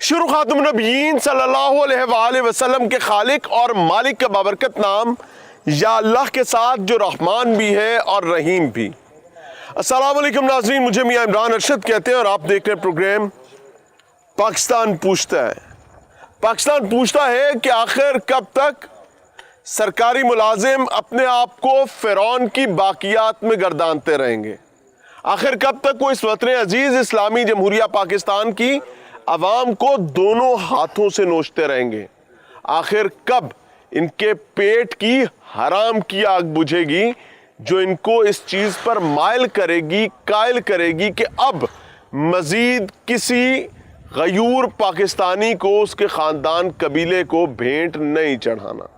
शुरू खातम नबीयीन सल्लल्लाहु अलैहि वसल्लम के खालिक और मालिक का बाबरकत नाम या अल्लाह के साथ जो रहमान भी है और रहीम भी। अस्सलाम वालेकुम नाज़रीन, मुझे मियां इमरान अरशद कहते हैं और आप देख रहे हैं प्रोग्राम पाकिस्तान पूछता है। पाकिस्तान पूछता है कि आखिर कब तक सरकारी मुलाजिम अपने आप को फ़िरौन की बाकियात में गर्दानते रहेंगे। आखिर कब तक वो इस वतन अजीज़ इस्लामी जमहूरिया पाकिस्तान की अवाम को दोनों हाथों से नोचते रहेंगे। आखिर कब इनके पेट की हराम की आग बुझेगी जो इनको इस चीज़ पर माइल करेगी, कायल करेगी कि अब मज़ीद किसी गयूर पाकिस्तानी को, उसके ख़ानदान कबीले को भेंट नहीं चढ़ाना।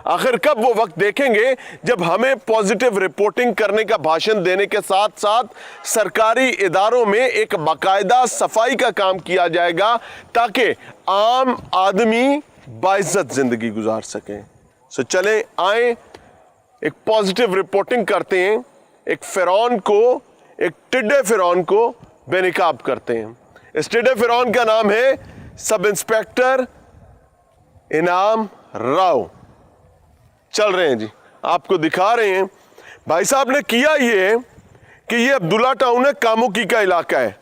आखिर कब वो वक्त देखेंगे जब हमें पॉजिटिव रिपोर्टिंग करने का भाषण देने के साथ साथ सरकारी इदारों में एक बाकायदा सफाई का काम किया जाएगा ताकि आम आदमी बाइज्जत ज़िंदगी गुजार सकें। सो चलें आए एक पॉजिटिव रिपोर्टिंग करते हैं, एक फ़िरौन को, एक टिड्डे फ़िरौन को बेनकाब करते हैं। इस टिड्डे फ़िरौन का नाम है सब इंस्पेक्टर इनाम राव। चल रहे हैं जी, आपको दिखा रहे हैं। भाई साहब ने किया ये कि ये अब्दुल्ला टाउन है, कामुकी का इलाका है।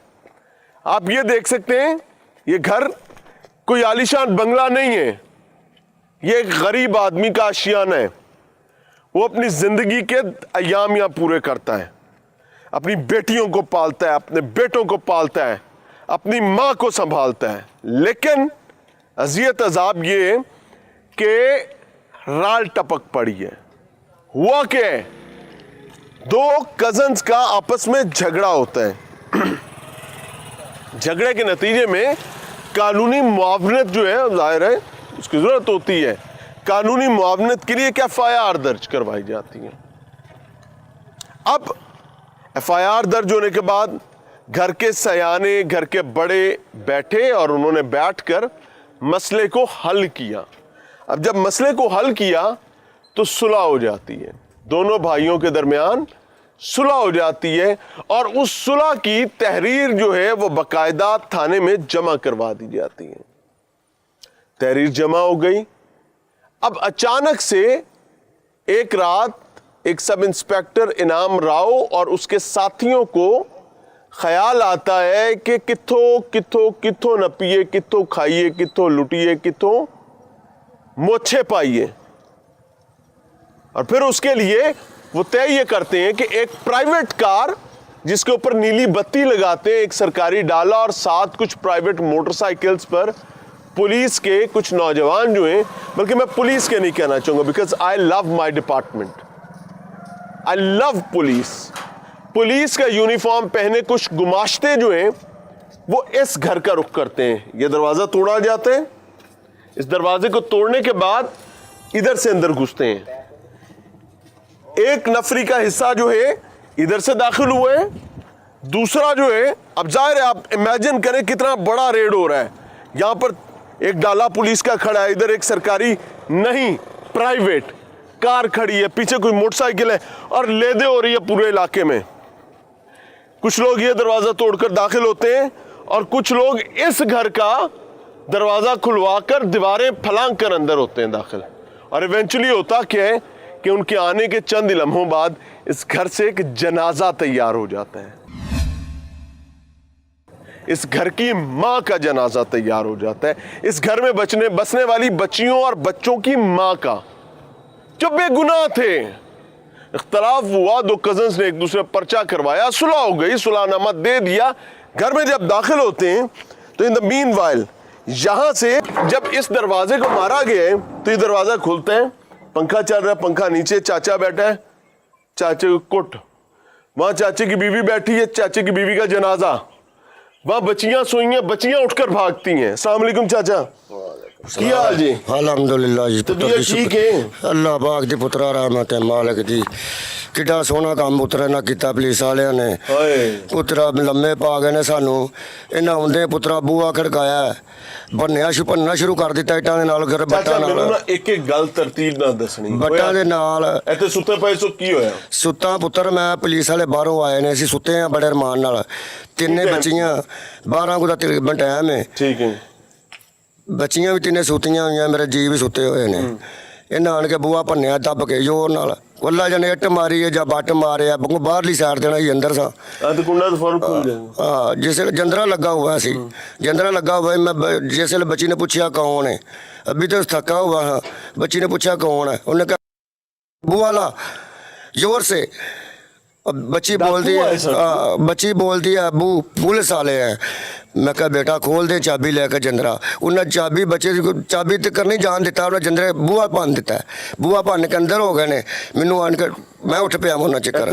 आप ये देख सकते हैं, ये घर कोई आलीशान बंगला नहीं है, ये एक गरीब आदमी का आशियाना है। वो अपनी ज़िंदगी के अयाम यहाँ पूरे करता है, अपनी बेटियों को पालता है, अपने बेटों को पालता है, अपनी माँ को संभालता है। लेकिन अज़ियत अजाब ये कि राल टपक पड़ी है। हुआ क्या है, दो कजन्स का आपस में झगड़ा होता है। झगड़े के नतीजे में कानूनी मुआवनत जो है, जाहिर है उसकी ज़रूरत होती है। कानूनी मुआवनत के लिए FIR दर्ज करवाई जाती है। अब FIR दर्ज होने के बाद घर के सयाने, घर के बड़े बैठे और उन्होंने बैठकर मसले को हल किया। अब जब मसले को हल किया तो सुलह हो जाती है, दोनों भाइयों के दरमियान सुलह हो जाती है और उस सुलह की तहरीर जो है वो बाकायदा थाने में जमा करवा दी जाती है। तहरीर जमा हो गई। अब अचानक से एक रात एक सब इंस्पेक्टर इनाम राव और उसके साथियों को ख्याल आता है कि किथों किथों किथों न पिए, किथों खाइए, किथों लुटिए, किथों मोछे पाइए। और फिर उसके लिए वो तय ये करते हैं कि एक प्राइवेट कार जिसके ऊपर नीली बत्ती लगाते हैं, एक सरकारी डाला और साथ कुछ प्राइवेट मोटरसाइकिल्स पर पुलिस के कुछ नौजवान जो हैं, बल्कि मैं पुलिस के नहीं कहना चाहूँगा because I love my department, I love police. Police का यूनिफॉर्म पहने कुछ गुमाश्ते जो हैं वो इस घर का रुख करते हैं। ये दरवाज़ा तोड़ा जाता है, इस दरवाजे को तोड़ने के बाद इधर से अंदर घुसते हैं। एक नफरी का हिस्सा जो है इधर से दाखिल हुए हैं, दूसरा जो है, अब जाहिर है आप इमेजिन करें कितना बड़ा रेड हो रहा है। यहाँ पर एक डाला पुलिस का खड़ा है, इधर एक सरकारी नहीं प्राइवेट कार खड़ी है, पीछे कोई मोटरसाइकिल है और लेदे हो रही है पूरे इलाके में। कुछ लोग ये दरवाज़ा तोड़कर दाखिल होते हैं और कुछ लोग इस घर का दरवाज़ा खुलवाकर दीवारें फलांग कर अंदर होते हैं दाखिल। और इवेंचुअली होता क्या है कि उनके आने के चंद लम्हों बाद इस घर से एक जनाजा तैयार हो जाता है। इस घर की माँ का जनाजा तैयार हो जाता है, इस घर में बसने वाली बच्चियों और बच्चों की माँ का, जो बेगुनाह थे। इख्तलाफ हुआ, दो कजन्स ने एक दूसरे पर पर्चा करवाया, सुलह हो गई, सुलहनामा दे दिया। घर में जब दाखिल होते हैं तो इन द मीन वाइल यहां से जब इस दरवाजे को मारा गया है तो ये दरवाजा खुलता है, पंखा चल रहा है, पंखा नीचे, चाचा बैठा है, चाचे को कुट, वहां चाचे की बीवी बैठी है, चाचे की बीवी का जनाजा, वहां बच्चियां सोई हैं, बच्चियां उठकर भागती हैं। अस्सलाम वालेकुम चाचा, क्या हाल जी? अलहमदुलिल्लाह जी, तबीयत ठीक है? अल्लाह पाक दी पुत्रा रहमत है मालिक दी। किड्डा सोहना काम पुत्रा ना किता पुलिस वालियां ने। पुत्रा लम्मे पा गए ने सानू। इन्हां आउंदे पुत्रा बूआ खड़काया, भन्निया भन्नना शुरू कर दिता इटां दे नाल, घर बट्टां नाल। एक एक गल तरतीब नाल दसनी। बट्टां दे नाल इत्थे सुत्ते पए सो की होया? सुत्ता पुत्तर मैं पुलिस वाले बाहरों आए ने, असीं सुत्ते हैं बड़े रमान नाल, तिन्ने बच्चियां 12 को दा तकरीबन टाइम है। ठीक है। ਬੱਚੀਆਂ ਵੀ ਤਿੰਨੇ ਸੁੱਤੀਆਂ ਹੋਈਆਂ, ਮੇਰੇ ਜੀ ਵੀ ਸੁੱਤੇ ਹੋਏ ਨੇ। ਇਹਨਾਂ ਆਣ ਕੇ ਬੂਹਾ ਭੰਨਿਆ ਦੱਬ ਕੇ ਜ਼ੋਰ ਨਾਲ, ਵੱਲਾ ਜਣੇ ਇੱਟ ਮਾਰੀ ਹੈ ਜਾਂ ਬੱਟ ਮਾਰਿਆ, ਬਾਹਰਲੀ ਸਾਈਡ ਦੇਣਾ ਹੀ ਅੰਦਰ ਸਾਂ। तो कुंडा तो फौरन खुल जाएगा। हाँ, जिसले जंदरा लगा हुआ सी, जंदरा लगा हुआ है। मैं जिसले बच्ची ने पूछा कौन है, अभी तो थका हुआ हाँ। बच्ची ने पूछा कौन है, उन्होंने कहा बुआ ला, जोर से। अब बच्ची बोलती है, बच्ची बोलती है अबू पुलिस वाले हैं। मैं कहा बेटा खोल दे चाबी लेकर जंदरा। उन्हें चाबी बच्चे को चाबी तक नहीं जान देता, उन्हें जंदरे बूहा भन दिता है। बूहा भन के अंदर हो गए ने। मैनू आन के मैं उठ पिया मुन्ना चक्कर।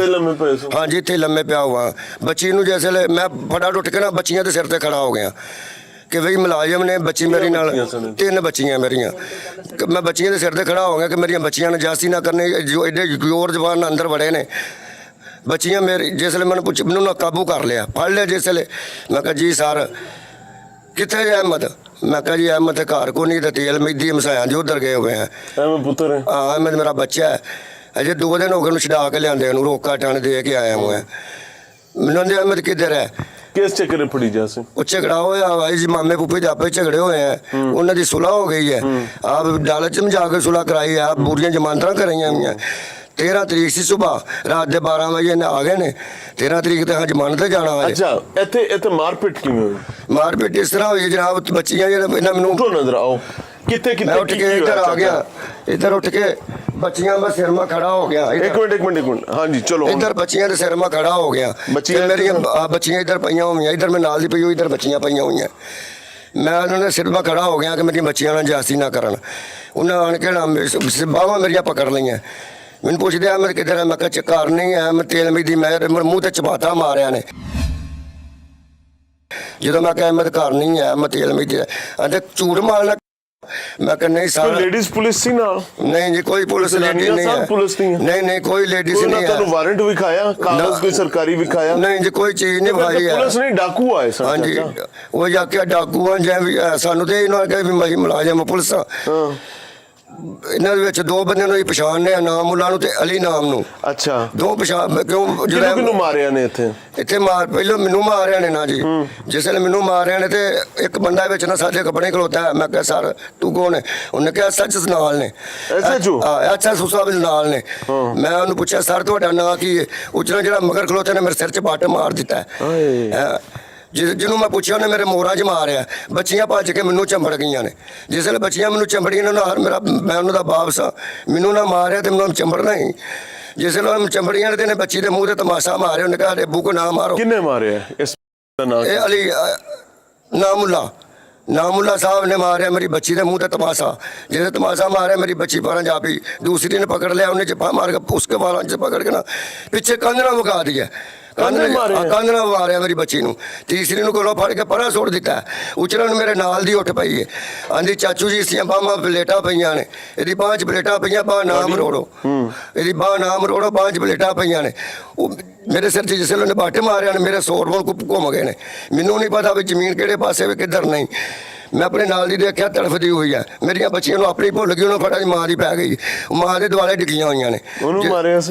हाँ जी, इतने लम्बे पिया हुआ। बच्ची नू जैसे मैं फटाफट उठ के ना बच्चियां के सिर ते खड़ा हो गया कि भाई मुलाजिम ने बच्ची मेरी नाल, 3 बच्चियां मेरियां। मैं बच्चियां के सिर ते खड़ा हो गया कि मेरिया बच्चियां ने जासी ना करने, जो एडे जोर जबान अंदर वड़े ने। बच्चियां मेरी जिसले मैंने पूछ मैनू ना काबू कर लिया, फड़ लिया जिसले। मैं कहा जी सर कितने है अहमद? मैं कहा जी अहमद घर को नहीं, तो तेल मिद्दी मसाया जी उधर गए हुए हैं। पुत्र है? हाँ, अहमद मेरा बच्चा है। अजय 2 दिन हो गए छड़ा के लिया, रोका टाने दे के आया हुआ है। मैंने अहमद किधर है? किस चक्कर पड़ी जैसे वो झगड़ा होया भाई जी, मामे पुप्पे दे आपे झगड़े हुए हैं, उन्होंने दी सुलह हो गई है। आप अदालत में जाकर सुलह कराई है, आप बुरियां जमानत कराई हुई हैं। 13 तरीक सी सुबह रात के 12 बजे आ गए ने। 13 तरीक तक जमानत ते जाना है। अच्छा, इत्थे मारपीट किवें हुई? मारपीट इस तरह हुई जनाब, बच्चियां मैनू नजर आओ कितने मैं उठ के इधर आ गया, इधर उठ के बच्चियां मैं सिर में खड़ा हो गया। एक मिनट हाँ जी चलो। इधर बच्चियां के सिर में खड़ा हो गया। बच्चियां मेरियां बच्चियां इधर पईयां हुई, इधर मैं नाल दी पई हुई, इधर बच्चियां पईयां हुई। मैं उन्होंने सिर में खड़ा हो गया कि मेरी बच्चियां ना जासी ना करन। उन्हें आन के बाहां मेरियां पकड़ लईयां। मैंने पूछते हैं मेरे किधर है? मैं कहा घर नहीं है, मैं तेल मिदी मेरे मूँह ते चपाटा मारिया ने। जो मैं कहा मैं घर नहीं है, मैं तेल मिदी आते झूठ मारना। मैं कहा नहीं सर, लेडीज पुलिस थी ना? नहीं जी कोई पुलिस लेडी नहीं है। पुलिस नहीं नहीं कोई लेडीज नहीं है। वारंट विखाया, कागज कोई सरकारी विखाया? नहीं जी कोई चीज नहीं विखाई है। पुलिस नहीं डाकू आए सर? हाँ जी, वो जाके डाकू हैं सानू तो इन्होंने कहा भी मही मुलाजिम पुलिस। इन्होंने विच 2 बंदे ਨੂੰ ਪਛਾਣਨੇ ਨਾਮ ਉਹਨਾਂ ਨੂੰ ਤੇ ਅਲੀ ਨਾਮ ਨੂੰ। ਅੱਛਾ, 2 ਪਛਾਣ ਕਿਉਂ ਜਿਹੜਾ ਕਿਹਨੂੰ ਮਾਰਿਆ ਨੇ ਇੱਥੇ ਮਾਰ ਪਹਿਲਾਂ ਮੈਨੂੰ ਮਾਰਿਆ ਨੇ ਨਾ ਜੀ। ਜਿਸ ਵੇਲੇ ਮੈਨੂੰ ਮਾਰਿਆ ਨੇ ਤੇ ਇੱਕ ਬੰਦਾ ਵਿੱਚ ਨਾ ਸਾਡੇ ਕੱਪੜੇ ਖਲੋਤਾ ਹੈ। ਮੈਂ ਕਿਹਾ ਸਰ ਤੂੰ ਕੌਣ ਹੈ? ਉਹਨੇ ਕਿਹਾ ਸੱਚ ਨਾਲ ਨੇ। ਅੱਛਾ ਸੁਸਾਬ ਨਾਲ ਨੇ। ਮੈਂ ਉਹਨੂੰ ਪੁੱਛਿਆ ਸਰ ਤੁਹਾਡਾ ਨਾਂ ਕੀ ਹੈ? ਉਚਰਾ ਜਿਹੜਾ ਮਗਰ ਖਲੋਤਾ ਨੇ ਮੇਰੇ ਸਿਰ 'ਚ ਬੱਟ ਮਾਰ ਦਿੱਤਾ ਹੈ। ਜਿਹਨੂੰ ਮੈਂ ਪੁੱਛਿਆ ਉਹਨੇ ਮੇਰੇ ਮੋਰਾਂ 'ਚ ਮਾਰਿਆ। ਬੱਚੀਆਂ ਭੱਜ ਕੇ ਮੈਨੂੰ ਚੰਬੜ ਗਈਆਂ ਨੇ। ਜਿਸ ਵੇਲੇ ਬੱਚੀਆਂ ਮੈਨੂੰ ਚੰਬੜੀਆਂ ਨਾ ਮੈਂ ਉਹਨਾਂ ਦਾ ਬਾਪ ਸਾਂ, ਮੈਨੂੰ ਨਾ ਮਾਰਿਆ ਤੇ ਮੈਨੂੰ ਚੰਬੜਨਾ ਹੀ। ਜਿਸ ਵੇਲੇ ਉਹਨੂੰ ਚੰਬੜੀਆਂ ਨੇ ਤੇ ਇਹਨੇ ਬੱਚੀ ਦੇ ਮੂੰਹ ਤੇ ਤਮਾਸ਼ਾ ਮਾਰਿਆ। ਉਹਨੇ ਕਿਹਾ ਅੱਬੂ ਕੋ ਨਾ ਮਾਰੋ। ਕਿੰਨੇ ਮਾਰਿਆ ਇਸ ਨਾਮ? ਇਹ ਅਲੀ नामुल्ला साहब ने मारे मेरी बच्ची के मुँह से तमाशा। जैसे तमाशा मारे मेरी बच्ची पर जा पी, दूसरी ने पकड़ लिया, उन्हें चिप्पा मार के उसके बालों से पकड़ के ना पीछे कंधना मुका दिया। कंधना मारे मेरी बच्ची नू। तीसरी नू कोलों फड़ के परा सुट दिता है। उचरा मेरे नाल दी उठ पई है। आंधी चाचू जी इसलिए बाहां प्लेटा पईयां ने, यदि 5 प्लेटा पईयां, बाह ना मरोड़ो, यदि बाह ना मरोड़ो, 5 प्लेटा पईयां ने। मेरे सिर से जिसले उन्हें बाटे मारे ने मेरे सोर घूम गए ने। मैनू नहीं पता भी जमीन किहड़े पासे भी किधर नहीं। मैं अपने नाल दी देखिया तड़फदी हुई है। मेरिया बच्चियां नू अपनी भुल गई, उन्होंने फटा दी मां दी पै गई, मां दे दुआले डिगियां हुई ने।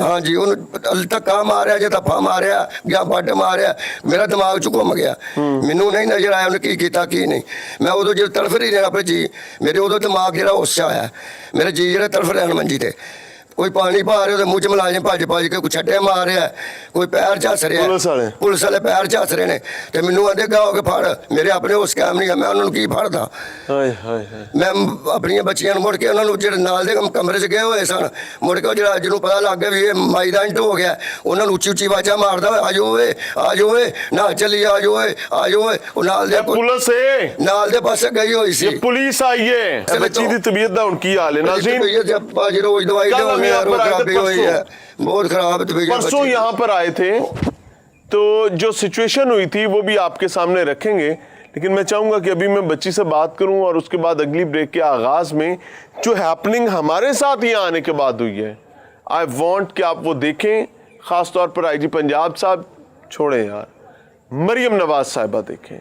हाँ जी, उन्होंने धक्का मारिया जे धप्पा मारिया या बट मारिया, मेरा दिमाग च घुम गया। मैनू नहीं नजर आया उन्हें की कीता की नहीं। मैं उदों जो तड़फ रही रहा अपने जी, मेरे उदों दिमाग जो होश आया, मेरे जी जो तड़फ रहे मंजी ते। कोई पानी पा रहे मुँह च मुलाजिम भज भज के, कोई छड्डे मार रहा, कोई पैर झस रहा, पुलिस वाले पैर झस रहे ने। तो मैनू आंदे गाओ के फड़, मेरे अपने उस कैम नहीं है, मैं उन्होंने की फड़दा। मैं अपनी बच्चियां मुड़ के उन्होंने जो नाल दे कमरे च गए हुए सन, मुड़ के जो जिन्होंने पता लग गया भी ये माई का इंट हो गया, उन्होंने उच्ची उच्ची आवाजा मारदा आजो वे ना चली आजो वे। पुलिस नाल दे पासे गई हुई सी, पुलिस आई है। बच्ची दी तबीयत दा हुण की हाल है नाज़रीन? रोज दवाई बहुत खराब। परसों यहाँ पर आए थे तो जो सिचुएशन हुई थी वो भी आपके सामने रखेंगे, लेकिन मैं चाहूंगा कि अभी मैं बच्ची से बात करूं और उसके बाद अगली ब्रेक के आगाज में जो हैपनिंग हमारे साथ यहाँ आने के बाद हुई है, आई वांट कि आप वो देखें। खास तौर पर आईजी पंजाब साहब छोड़ें यार, मरियम नवाज साहिबा देखें,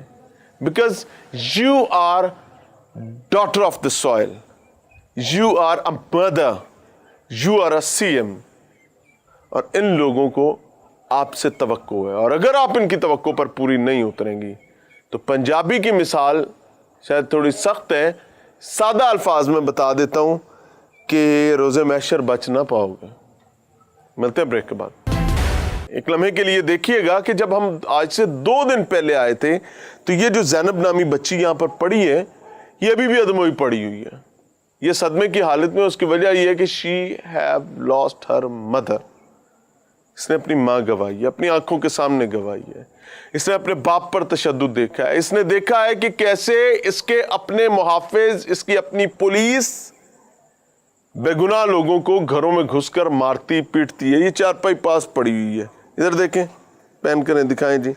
because you are daughter of the soil, you are a mother, you are a CM, और इन लोगों को आपसे तवक्को है। और अगर आप इनकी तवक्को पर पूरी नहीं उतरेंगी तो पंजाबी की मिसाल शायद थोड़ी सख्त है, सादा अल्फाज में बता देता हूं कि रोज़े महशर बच ना पाओगे। मिलते हैं ब्रेक के बाद। एक लम्हे के लिए देखिएगा कि जब हम आज से 2 दिन पहले आए थे तो ये जो ज़ैनब नामी बच्ची यहाँ पर पड़ी है, ये अभी भी अदमोई पड़ी हुई है। ये सदमे की हालत में, उसकी वजह यह है कि she have lost her mother. इसने अपनी माँ गंवाई है, अपनी आंखों के सामने गंवाई है। इसने अपने बाप पर तशद्दुद देखा है। इसने देखा है कि कैसे इसके अपने मुहाफिज, इसकी अपनी पुलिस बेगुनाह लोगों को घरों में घुसकर मारती पीटती है। ये चारपाई पास पड़ी हुई है, इधर देखें, पहन कर दिखाएं जी।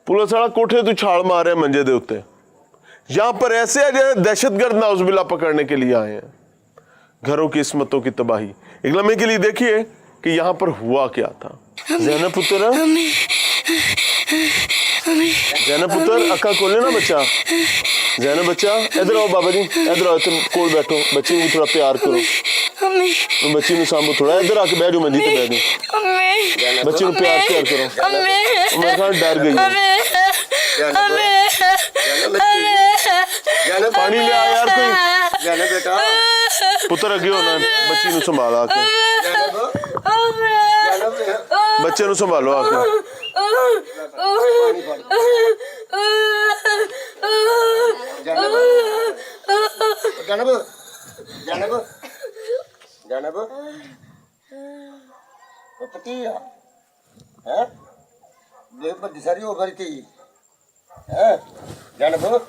पुलिस वाला कोठे तो छाड़ मारे मंजे दे उत्ते। यहां पर ऐसे है जैसे दहशतगर्द नाउजुबिल्लाह पकड़ने के लिए आए हैं। घरों की इस्मतों की तबाही। एक लम्हे के लिए देखिए कि यहां पर हुआ क्या था। ज़ैनब पुत्र, ज़ैनब पुत्र, अक्का खोले ना बच्चा। ज़ैनब बच्चा, इधर आओ बाबा जी, इधर आओ, तुम कोल बैठो। बच्ची को थोड़ा प्यार करो, बच्ची को सांभो थोड़ा। इधर आके बैठ जाओ, मंजी पे बैठ जाओ। बच्ची को प्यार करो। मेरे ख्याल डर गई है। पानी ले आ यार कोई। बेटा पुत्र अगे होना, बच्ची को संभाल आके, बच्चे को संभालो आके। जानब जानब जानब पति है देख बड़ी सारी हो गई थी है जानब।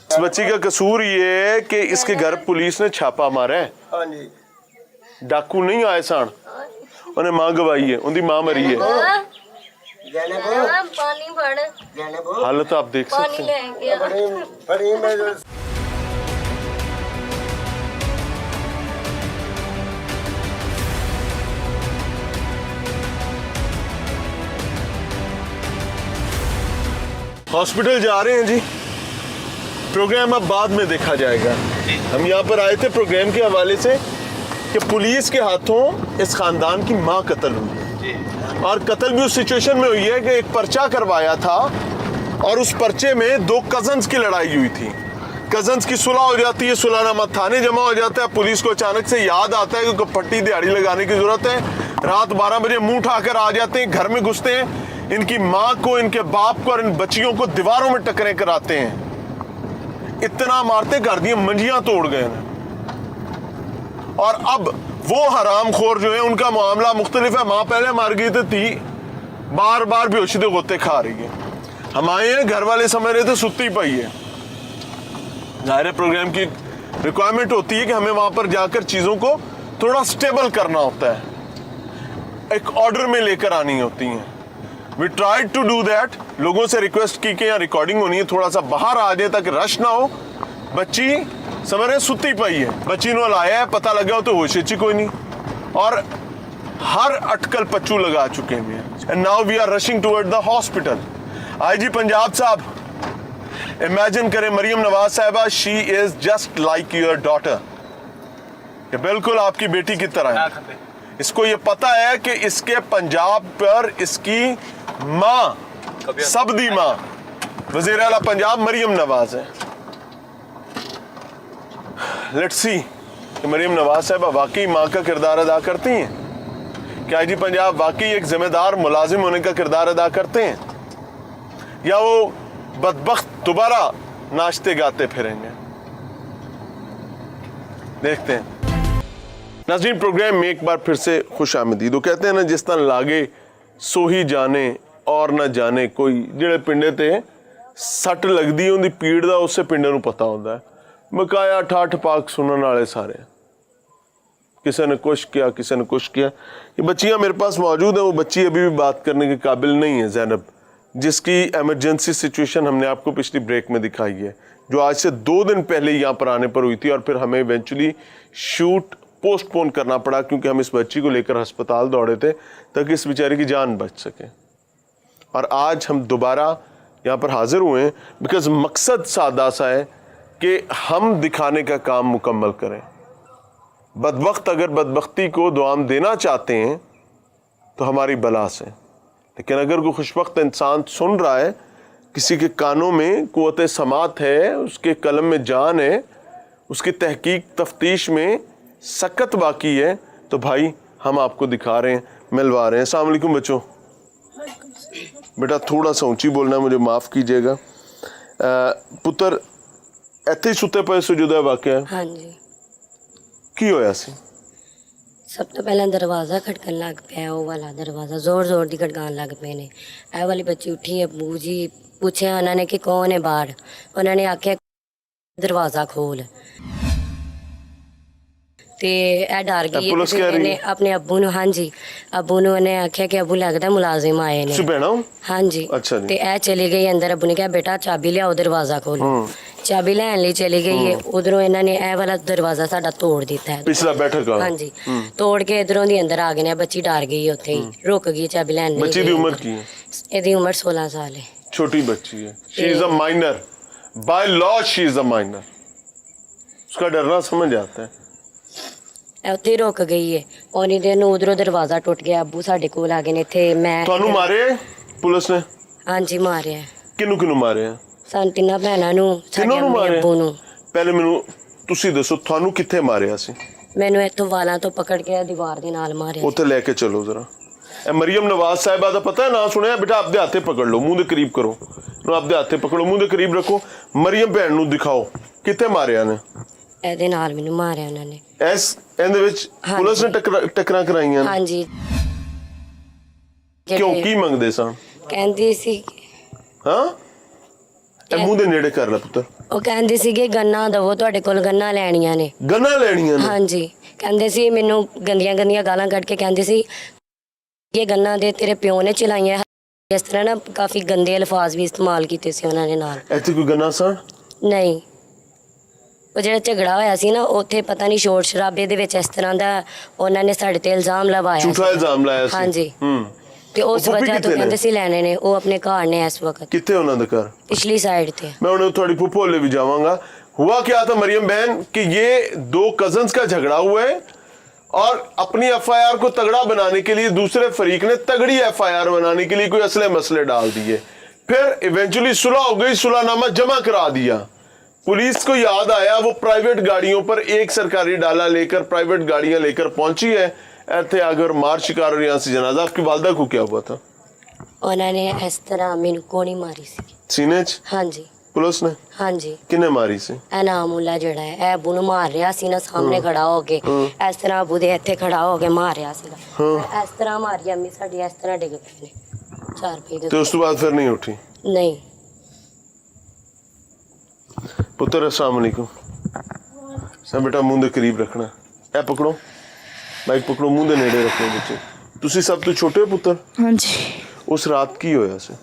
इस बच्ची का कसूर ये है कि इसके घर पुलिस ने छापा मारा है। हाँ जी, डाकू नहीं आए सन, उन्हें मां गवाई है, उनकी मां मरी है। पानी भर, हालत आप देख पानी सकते हैं। ले गया। बड़ी मैं हॉस्पिटल जा रहे हैं जी। प्रोग्राम अब बाद में देखा जाएगा। हम यहाँ पर आए थे प्रोग्राम के हवाले से कि पुलिस के हाथों इस खानदान की माँ कत्ल हुई है, और कत्ल भी उस सिचुएशन में हुई है कि एक पर्चा करवाया था और उस पर्चे में 2 कजन्स की लड़ाई हुई थी। कजन्स की सुलह हो जाती है, सुलहनामा थाने जमा हो जाता है। पुलिस को अचानक से याद आता है कि पट्टी दिहाड़ी लगाने की जरूरत है। रात 12 बजे मुंह उठाकर आ जाते हैं, घर में घुसते हैं, इनकी माँ को, इनके बाप को और इन बच्चियों को दीवारों में टकरे कराते हैं। इतना मारते कर दिए, मंजियां तोड़ गए हैं। और अब वो हरामखोर जो है उनका मामला मुख्तलिफ है। माँ पहले मार गई थी, बार बार बेहोशी गोते खा रही है। हम आए हैं, घर वाले समझ रहे थे सुत्ती पई है। जाहिर प्रोग्राम की रिक्वायरमेंट होती है कि हमें वहां पर जाकर चीजों को थोड़ा स्टेबल करना होता है, एक ऑर्डर में लेकर आनी होती हैं। We tried to do that. लोगों से रिक्वेस्ट की कि यहाँ रिकॉर्डिंग होनी है, थोड़ा सा बाहर आ जाए ताकि रश ना हो। बच्ची समझ रहे सुत्ती पई है, बच्ची ने लाया है, पता लगा हो तो होश ही कोई नहीं, और हर अटकल पच्चू लगा चुके हैं। And now we are rushing toward the hospital. IG Punjab साहब, इमेजिन करें मरियम नवाज साहिबा, she is just like your daughter, बिल्कुल आपकी बेटी की तरह है। इसको ये पता है कि इसके पंजाब पर इसकी माँ, सबदी माँ, वज़ीर आला पंजाब मरियम नवाज है। लेट्स सी कि मरियम नवाज साहिबा वाकई माँ का किरदार अदा करती हैं। क्या जी पंजाब वाकई एक जिम्मेदार मुलाजिम होने का किरदार अदा करते हैं, या वो बदबख्त दोबारा नाचते गाते फिरेंगे? देखते हैं। नाज़रीन, प्रोग्राम में एक बार फिर से खुश आमदीद। वो कहते हैं ना, जिस तरह लागे सो ही जाने और ना जाने कोई। ਜਿਹੜੇ ਪਿੰਡੇ ਤੇ ਸੱਟ ਲੱਗਦੀ ਉਹਦੀ ਪੀੜ ਦਾ ਉਸੇ ਪਿੰਡੇ ਨੂੰ ਪਤਾ ਹੁੰਦਾ ਹੈ। ਮਕਾਇਆ ਠਾਠ ਪਾਕ ਸੁਣਨ ਵਾਲੇ ਸਾਰੇ, किसी ने कुछ किया, किसी ने कुछ किया। ये बच्चियां मेरे पास मौजूद हैं। वो बच्ची अभी भी बात करने के काबिल नहीं है, ज़ैनब, जिसकी एमरजेंसी सिचुएशन हमने आपको पिछली ब्रेक में दिखाई है, जो आज से 2 दिन पहले यहाँ पर आने पर हुई थी, और फिर हमें इवेंचुअली शूट पोस्टपोन करना पड़ा क्योंकि हम इस बच्ची को लेकर अस्पताल दौड़े थे ताकि इस बेचारे की जान बच सके। और आज हम दोबारा यहाँ पर हाजिर हुए हैं बिकॉज मकसद सादा सा है कि हम दिखाने का काम मुकम्मल करें। बदबख्त अगर बदबख्ती को दुआम देना चाहते हैं तो हमारी बला से, लेकिन अगर कोई खुशबख्त इंसान सुन रहा है, किसी के कानों में कुव्वत समात है, उसके कलम में जान है, उसकी तहकीक तफ्तीश में सख्त बाकी है। तो भाई हम आपको दिखा रहे हैं, मिलवा रहे हैं। अस्सलाम वालेकुम बच्चों। बेटा थोड़ा सा ऊंची बोलना, मुझे माफ़ कीजिएगा। पुत्र ਇੱਥੇ ਹੀ ਸੁੱਤੇ ਪਏ ਸੁਜੂਦਾ ਵਾਕਿਆ? ਹਾਂਜੀ। ਕੀ ਹੋਇਆ ਸੀ? ਸਭ ਤੋਂ ਪਹਿਲਾਂ ਦਰਵਾਜ਼ਾ ਖੜਕਣ ਲੱਗ ਪਿਆ, ਉਹ ਵਾਲਾ ਦਰਵਾਜ਼ਾ ਜ਼ੋਰ ਜ਼ੋਰ ਦੀ ਖੜਕਾਉਣ ਲੱਗ ਪਏ ਨੇ। ਇਹ ਵਾਲੀ ਬੱਚੀ ਉੱਠੀ, ਅੱਬੂ ਜੀ ਪੁੱਛਿਆ ਉਹਨਾਂ ਨੇ ਕਿ ਕੌਣ ਹੈ ਬਾਹਰ। ਉਹਨਾਂ ਨੇ ਆਖਿਆ ਦਰਵਾਜ਼ਾ ਖੋਲ, ਤੇ ਇਹ ਡਰ ਗਈ। ਪੁਲਿਸ ਕਹਿ ਰਹੀ ਇਹਨੇ ਆਪਣੇ ਅੱਬੂ ਨੂੰ, ਹਾਂਜੀ ਅੱਬੂ ਨੂੰ ਉਹਨੇ ਆਖਿਆ ਕਿ ਅੱਬੂ ਲੱਗਦਾ ਮੁਲਾਜ਼ਮ ਆਏ ਨੇ। ਭੈਣਾ? ਹਾਂਜੀ। ਅੱਛਾ ਜੀ। ਤੇ ਇਹ ਚਲੀ ਗਈ ਅੰਦਰ। ਅੱਬੂ ਨੇ ਕਿਹਾ ਬੇਟਾ ਚਾਬੀ ਲਿਆਓ, ਦਰਵਾਜ਼ਾ ਖੋਲੋ। ਚਾਬੀ ਲੈਣ ਲਈ ਚਲੀ ਗਈ ਹੈ। ਉਧਰੋਂ ਇਹਨਾਂ ਨੇ ਇਹ ਵਾਲਾ ਦਰਵਾਜ਼ਾ ਸਾਡਾ ਤੋੜ ਦਿੱਤਾ ਹੈ, ਪਿਛਲਾ ਬੈਠਕ ਵਾਲਾ। ਹਾਂਜੀ, ਤੋੜ ਕੇ ਇਧਰੋਂ ਦੀ ਅੰਦਰ ਆ ਗਏ ਨੇ। ਬੱਚੀ ਡਰ ਗਈ, ਉੱਥੇ ਹੀ ਰੁਕ ਗਈ, ਚਾਬੀ ਲੈਣ ਨਹੀਂ ਗਈ। ਬੱਚੀ ਦੀ ਉਮਰ ਕੀ ਹੈ? ਇਹਦੀ ਉਮਰ 16 ਸਾਲ ਹੈ। छोटी बच्ची है। She is a minor, by law she is a minor. उसका डरना समझ आता है। ਇਹ ਉੱਥੇ ਹੀ ਰੁਕ ਗਈ ਹੈ। ਉਹਨੀ ਦੇਰ ਨੂੰ ਉਧਰੋਂ ਦਰਵਾਜ਼ਾ ਟੁੱਟ ਗਿਆ। ਅੱਬੂ ਸਾਡੇ ਕੋਲ ਆ ਗਏ ਨੇ ਇੱਥੇ। ਮੈਂ ਤੁਹਾਨੂੰ ਮਾਰਿਆ ਪੁਲਿਸ ਨੇ? ਹਾਂਜੀ ਮਾਰਿਆ। ਕਿਹਨੂੰ ਕਿਹਨੂੰ ਮਾਰਿਆ? ਸਾਨੂੰ ਤਿੰਨਾਂ ਭੈਣਾਂ ਨੂੰ, ਸਾਡੇ ਤਿੰਨਾਂ ਨੂੰ ਅੰਮੀ ਮਾਰਿਆ? ਅੱਬੂ ਨੂੰ। ਪਹਿਲੇ ਮੈਨੂੰ ਤੁਸੀਂ ਦੱਸੋ ਤੁਹਾਨੂੰ ਕਿੱਥੇ ਮਾਰਿਆ ਸੀ? ਮੈਨੂੰ ਇੱਥੋਂ ਵਾਲਾਂ ਤੋਂ ਪਕੜ ਕੇ ਦੀਵਾਰ ਦੇ ਨਾਲ ਮਾਰਿਆ। ਉੱਥੇ ਲੈ ਕੇ ਚਲੋ ਜ਼ਰਾ। ਇਹ ਮਰੀਮ ਨਵਾਜ਼ ਸਾਹਿਬਾ ਦਾ ਪਤਾ ਹੈ ਨਾ ਸੁਣਿਆ? ਬੇਟਾ ਆਪਦੇ ਹੱਥੇ ਪਕੜ ਲਓ, ਮੂੰਹ ਦੇ ਕਰੀਬ ਕਰੋ ਨੂੰ, ਆਪਦੇ ਹੱਥੇ ਪਕੜੋ, ਮੂੰਹ ਦੇ ਕਰੀਬ ਰੱਖੋ। ਮਰੀਮ ਭੈਣ ਨੂੰ ਦਿਖਾਓ ਕਿੱਥੇ ਮਾਰਿਆ ਨੇ। ਇਹਦੇ ਨਾਲ ਮੈਨੂੰ ਮਾਰਿਆ ਉਹਨਾਂ ਨੇ। ਇਹਦੇ ਵਿੱਚ ਪੁਲਿਸ ਨੇ ਟੱਕਰਾਂ ਕਰਾਈਆਂ? ਹਾਂਜੀ। ਕਿਉਂ, ਕੀ ਮੰਗਦੇ ਸਨ? ਕਹਿੰਦੀ ਸੀ, ਹਾਂ ਇਹ ਮੂੰਹ ਦੇ ਨੇੜੇ ਕਰ ਲੈ ਪੁੱਤਰ। ਉਹ ਕਹਿੰਦੇ ਸੀਗੇ ਗੰਨਾ ਦਵੋ, ਤੁਹਾਡੇ ਕੋਲ ਗੰਨਾ ਲੈਣੀਆਂ ਨੇ। ਗੰਨਾ ਲੈਣੀਆਂ ਨੇ? ਹਾਂਜੀ। ਕਹਿੰਦੇ ਸੀ ਮੈਨੂੰ ਗੰਦੀਆਂ ਗੰਦੀਆਂ ਗਾਲਾਂ ਕੱਢ ਕੇ ਕਹਿੰਦੇ ਸੀ ਇਹ ਗੰਨਾ ਦੇ ਤੇਰੇ ਪਿਓ ਨੇ ਚਲਾਈਆਂ। ਇਸ ਤਰ੍ਹਾਂ ਨਾ ਕਾਫੀ ਗੰਦੇ ਅਲਫਾਜ਼ ਵੀ ਇਸਤੇਮਾਲ ਕੀਤੇ ਸੀ ਉਹਨਾਂ ਨੇ ਨਾਲ। ਇੱਥੇ ਕੋਈ ਗੰਨਾ ਸਨ? ਨਹੀਂ। ਉਹ ਜਿਹੜਾ ਝਗੜਾ ਹੋਇਆ ਸੀ ਨਾ, ਉੱਥੇ ਪਤਾ ਨਹੀਂ ਸ਼ੋਰ ਸ਼ਰਾਬੇ ਦੇ ਵਿੱਚ ਇਸ ਤਰ੍ਹਾਂ ਦਾ ਉਹਨਾਂ ਨੇ ਸਾਡੇ ਤੇ ਇਲਜ਼ਾਮ ਲਵਾਇਆ। ਝੂਠਾ ਇਲਜ਼ਾਮ ਲਾਇਆ ਸੀ? ਹਾਂਜੀ। ਤੇ ਉਸ ਵਜ੍ਹਾ ਤੋਂ ਕਹਿੰਦੇ ਸੀ ਲੈਣੇ ਨੇ। ਉਹ ਆਪਣੇ ਘਰ ਨੇ ਇਸ ਵਕਤ। ਕਿੱਥੇ ਉਹਨਾਂ ਦਾ ਘਰ? ਪਿਛਲੀ ਸਾਈਡ ਤੇ। मैं उन्हें थोड़ी फूफो ले भी जाऊंगा। हुआ क्या था मरियम बहन कि ये दो कजन्स का झगड़ा हुआ है और अपनी एफआईआर को तगड़ा बनाने के लिए दूसरे फरीक ने तगड़ी एफआईआर बनाने के लिए कोई असले मसले डाल दिए। फिर इवेंचुअली सुलह हो गई, सुलहनामा जमा करा दिया। पुलिस को याद आया, वो प्राइवेट गाड़ियों पर एक सरकारी डाला लेकर प्राइवेट गाड़ियां लेकर पहुंची है। ऐसे अगर मार शिकार और यहाँ से जनाजा। आपकी वालदा को क्या हुआ था? ਉਹਨਾਂ ਨੇ ਇਸ ਤਰ੍ਹਾਂ ਮੈਨੂੰ ਕੋਣੀ ਮਾਰੀ ਸੀ सीने च? ਹਾਂਜੀ। पुलिस ने? ਹਾਂਜੀ। किन्ने मारी सी? ਇਹ ਨਾਮੁੱਲਾ ਜਿਹੜਾ ਹੈ, ਇਹ ਅੱਬੂ ਨੂੰ ਮਾਰ ਰਿਹਾ ਸੀ ਨਾ ਸਾਹਮਣੇ ਖੜਾ ਹੋ ਕੇ। ਇਸ ਤਰ੍ਹਾਂ ਅੱਬੂ ਦੇ ਇੱਥੇ ਖੜਾ ਹੋ ਕੇ ਮਾਰ ਰਿਹਾ ਸੀਗਾ। ਇਸ ਤਰ੍ਹਾਂ ਮਾਰੀ ਅੰਮੀ ਸਾਡੀ, ਇਸ ਤਰ੍ਹਾਂ ਡਿੱਗ ਪਈ ਨੇ 4 ਰੁਪਏ ਦੇ। तो उस बाद फिर नहीं उठी? ਨਹੀਂ। पुत्र अस्सलाम वालेकुम। सब बेटा मुंह दे करीब रखना। ए पकड़ो, माइक पकड़ो, मुंह दे नेड़े रखो बच्चे। तुसी सब तो छोटे हो पुत्र? ਹਾਂਜੀ। उस रात की होया से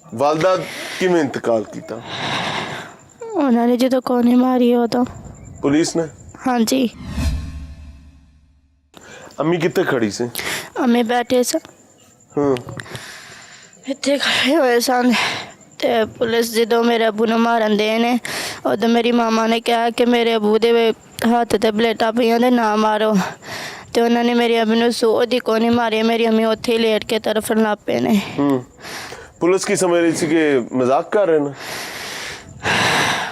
वालदा किवें इंतकाल कीता? ਉਹਨਾਂ ਨੇ ਜਦੋਂ ਕੋਨੇ ਮਾਰੀ ਉਦੋਂ। पुलिस ने? ਹਾਂਜੀ। अम्मी कितने खड़ी से? ਅੰਮੀ ਬੈਠੇ ਸਨ, हाँ ਇੱਥੇ ਖੜੇ ਹੋਏ ਸਨ। ਤੇ ਪੁਲਿਸ ਜਦੋਂ ਮੇਰੇ ਅੱਬੂ ਨੂੰ ਮਾਰਨ ਦੇ ਨੇ, ਉਦੋਂ ਮੇਰੀ ਮਾਮਾ ਨੇ ਕਿਹਾ ਕਿ ਮੇਰੇ ਅੱਬੂ ਦੇ ਹੱਥ ਤੇ ਬਲੇਟਾਂ ਪਈਆਂ ਤੇ ਨਾ ਮਾਰੋ। ਤੇ ਉਹਨਾਂ ਨੇ ਮੇਰੀ ਅੰਮੀ ਨੂੰ ਸੋ ਦੀ ਕੋਨੇ ਮਾਰੀ। ਮੇਰੀ ਅੰਮੀ ਉੱਥੇ ਹੀ ਲੇਟ ਕੇ ਤਰਫਣ ਲੱਗ ਪਏ ਨੇ। पुलिस की समझ रही थी कि मजाक कर रहे ना?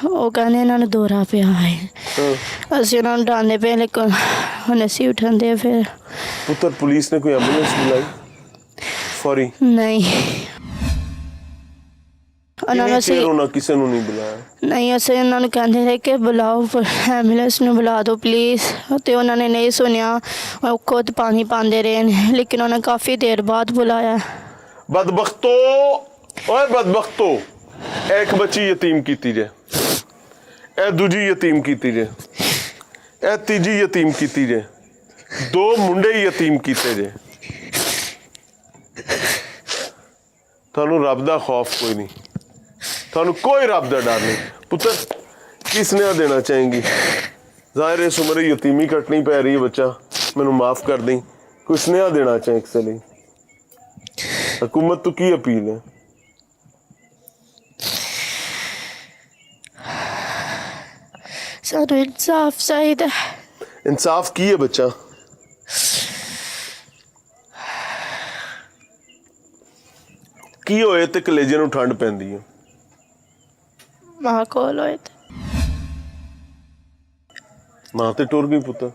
ਉਹ ਕਹਿੰਦੇ ਇਹਨਾਂ ਨੂੰ ਦੌਰਾ ਪਿਆ ਹੈ। हाँ। ਅਸੀਂ ਉਹਨਾਂ ਨੂੰ ਡਾਂਦੇ ਪਏ, ਲੇਕਿਨ ਹੁਣ ਅਸੀਂ ਉਠਾਂਦੇ ਫਿਰ। पुत्र पुलिस ने कोई एम्बुलेंस बुलाई? फौरी? ਨਹੀਂ। ਉਹਨਾਂ ਨੂੰ ਅਸੀਂ ਉਹਨਾਂ ਕਿਸੇ ਨੂੰ ਨਹੀਂ ਬੁਲਾਇਆ? ਨਹੀਂ, ਅਸੀਂ ਉਹਨਾਂ ਨੂੰ ਕਹਿੰਦੇ ਰਹੇ ਕਿ ਬੁਲਾਓ, ਐਂਬੂਲੈਂਸ ਨੂੰ ਬੁਲਾ ਦਿਓ ਪਲੀਜ਼। ਤੇ ਉਹਨਾਂ ਨੇ ਨਹੀਂ ਸੁਣਿਆ। ਉਹ ਖੁਦ ਪਾਣੀ ਪਾਉਂਦੇ ਰਹੇ ਨੇ, ਲੇਕਿਨ ਉਹਨਾਂ ਕਾਫੀ ਦੇਰ ਬਾਅਦ ਬੁਲਾਇਆ। बदबख्तो, ओए बदबख्तो, एक बच्ची यतीम कीती जे, ए दूजी यतीम कीती जे, ए तीजी यतीम कीती जे, 2 मुंडे यतीम कीते जे। थानू रब दा खौफ कोई नहीं, थानू कोई रब दा डर नहीं। पुत्र की स्नेहा देना चाहेंगी? ज़ाहिर है इस उम्र यतीमी कटनी पै रही है, बच्चा मैनू माफ़ कर दी। कोई स्नेहा देना चाहे किसी लिए? हुकूमत तो की अपील है? ਸਾਨੂੰ ਇਨਸਾਫ ਚਾਹੀਦਾ। इंसाफ की है बच्चा? की होए ते कलेजे नूं ठंड पैंदी है? ਮਾਂ ਕੋਲ ਹੋਏ ਤੇ मां ते टुर गई पुत्र,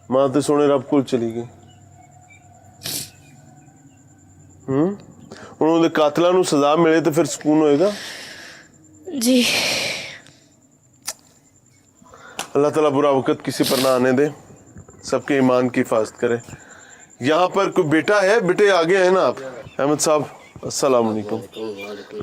मां ते सोने रब कोल चली गई। ਹੁਣ ਉਹਦੇ ਕਾਤਲਾਂ ਨੂੰ ਸਜ਼ਾ ਮਿਲੇ ਤੇ ਫਿਰ ਸਕੂਨ ਹੋਏਗਾ। जी अल्लाह ताला बुरा वक्त किसी पर ना आने दे, सबके ईमान की हिफाजत करे। यहाँ पर कोई बेटा है, बेटे आगे हैं ना आप? अहमद साहब अस्सलाम वालेकुम।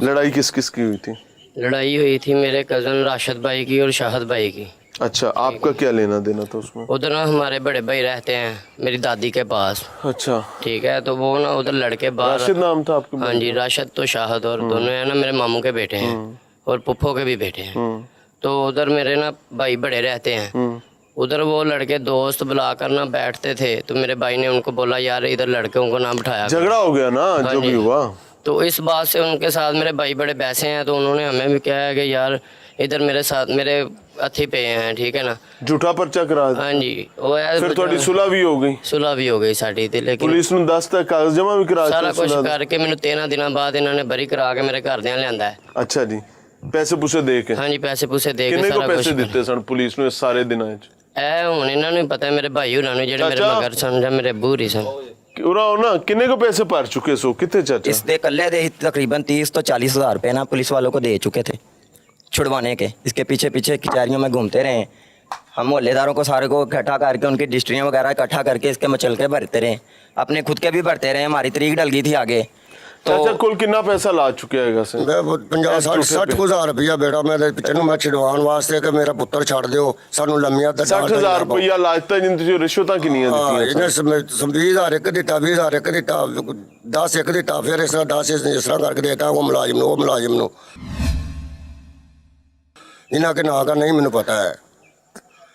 लड़ाई किस किस की हुई थी? लड़ाई हुई थी मेरे कज़न राशिद भाई की और शाहद भाई की। अच्छा, आपका क्या लेना देना था उसमें? उधर ना हमारे बड़े भाई रहते हैं मेरी दादी के पास, अच्छा, ठीक है, तो वो ना उधर लड़के बाहर। राशिद नाम था आपके? हाँ जी, राशिद तो शाहद, और दोनों है ना मेरे मामू के बेटे हैं और पुप्पो के भी बेटे हैं। तो उधर मेरे ना भाई बड़े रहते हैं, उधर वो लड़के दोस्त बुलाकर ना बैठते थे, तो मेरे भाई ने उनको बोला यार इधर लड़कों को ना बिठाया करो। झगड़ा हो गया ना हाँ जो जी। भी हुआ। तो इस बात से उनके साथ मेरे भाई बड़े बैसे हैं, तो उन्होंने हमें भी कहा है कि यार इधर मेरे साथ मेरे अथी पे हैं, ठीक है ना। झूठा पर्चा करा दिया। हाँ जी, वो है फिर थोड़ी सुलह भी हो गई? सुलह भी हो गई साड़ी थी, लेकिन पुलिस ने 10 तक कागज जमा भी करा सारा दिया कुछ सुलह दा? करके मैंने 13 दिनों बाद इन्होंने बरी करा के मेरे घर दियां लियांदा है। अच्छा जी, पैसे पूसे दे के? हाँ जी, पैसे पूसे दे के किन्ने को सारा पैसे कुछ दिते सन पुलिस ने सारे दिनां च? ऐ हुण इन्हां नूं पता है, मेरे भाई होरां नूं जेहड़े मेरे चाचा। मगर सन ਜਾਂ ਮੇਰੇ ਬੂਰੀ सन। उरा ना किन्ने को पैसे भर चुके सो? कितने चाचा? इसके कल्ले दे तकरीबन 30 तो 40 हज़ार रुपये ना पुलिस वालों को दे चुके थे छुड़वाने के। इसके पीछे पीछे कचहरियों में घूमते रहे, हम मोहल्लेदारों को सारे को इकट्ठा करके उनकी डिस्ट्रियाँ वगैरह इकट्ठा करके इसके मचल के भरते रहे, अपने खुद के भी भरते रहे। हमारी तरीक डल गई थी आगे, चाचा तो कुल कितना पैसा ला चुके हैं से? मैं 50-60 हज़ार रुपया बेटा मैं पिछले ਨੂੰ ਮੈਂ ਛਡਵਾਉਣ ਵਾਸਤੇ ਕਿ ਮੇਰਾ ਪੁੱਤਰ ਛੱਡ ਦਿਓ, ਸਾਨੂੰ ਲੰਮੀਆਂ ਤਾਂ 60,000 रुपया लाजता जिन तुझे रिश्वतां किनियां ਹਾਂ दित्तियां ਇਹਨੇ 20,000 ਇੱਕ ਦਿੱਤਾ, 20,000 ਇੱਕ ਦਿੱਤਾ, 10 ਇੱਕ ਦਿੱਤਾ, ਫਿਰ ਇਸ ਤਰ੍ਹਾਂ 10 ਇਸ ਤਰ੍ਹਾਂ ਕਰਕੇ ਦੇਤਾ ਉਹ ਮੁਲਾਜ਼ਮ ਨੂੰ, ਉਹ ਮੁਲਾਜ਼ਮ ਨੂੰ। ਇਹਨਾਂ ਕੇ ਨਾਂ ਦਾ ਨਹੀਂ ਮੈਨੂੰ ਪਤਾ ਹੈ,